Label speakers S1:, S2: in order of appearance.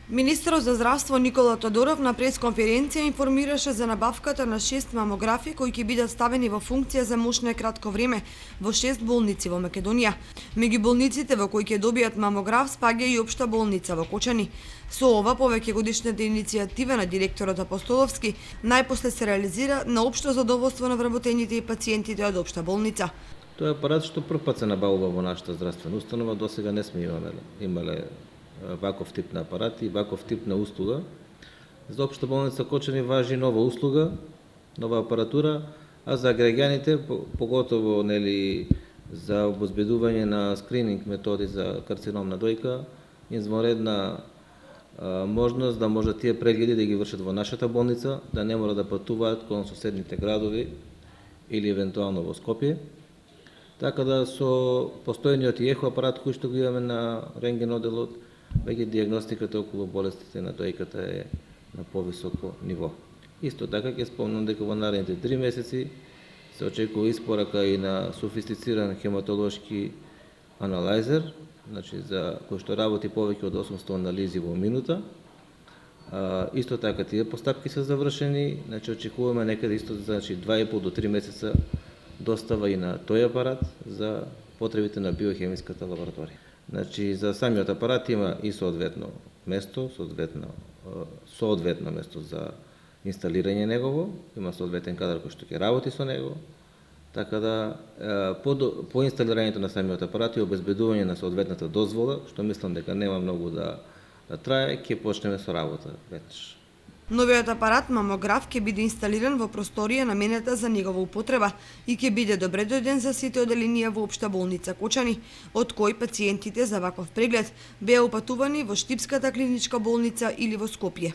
S1: Министерот за здравство Никола Тодоров на пресконференција информираше за набавката на 6 мамографи кои ќе бидат ставени во функција за мошно и кратко време во 6 болници во Македонија. Меѓу болниците во кои ќе добијат мамограф спаѓа и општа болница во Кочани. Со ова повеќегодишната иницијатива на директорот Апостоловски најпосле се реализира на општо задоволство на вработените и пациентите од општа болница.
S2: Тоа е апарат што прв пат се набавува во нашата здравствена установа, досега не сме имале ваков тип на апарати и ваков тип на услуга. За општа болница Кочани важи нова услуга, нова апаратура, а за граѓаните, поготово за обезбедување на скрининг методи за карцином на дојка, извонредна можност да може тие прегледи да ги вршат во нашата болница, да не мора да патуваат кон соседните градови или евентуално во Скопје. Така да со постојниот и ехо апарат кој што го имаме на рентген оделот, веќе диагностиката околу болестите на дојката е на повисоко ниво. Исто така ќе спомнам дека во наредните 3 месеци се очекува испорака и на софистициран хематолошки анализер, значи за кој што работи повеќе од 800 анализи во минута. Исто така тие постапки се завршени, значи очекуваме некаде исто 2,5 до 3 месеца достава и на тој апарат за потребите на биохемиската лабораторија. Значи за самиот апарат има и соодветно место за инсталирање негово, има соодветен кадар кој што ќе работи со него. Така да по инсталирањето на самиот апарат и обезбедување на соодветната дозвола, што мислам дека нема многу да трае, ќе почнеме со работа веднаш.
S1: Новиот апарат мамограф ќе биде инсталиран во просторија наменета за негова употреба и ќе биде добре дојден за сите оделенија во општа болница Кочани, од кои пациентите за ваков преглед беа упатувани во Штипската клиничка болница или во Скопје.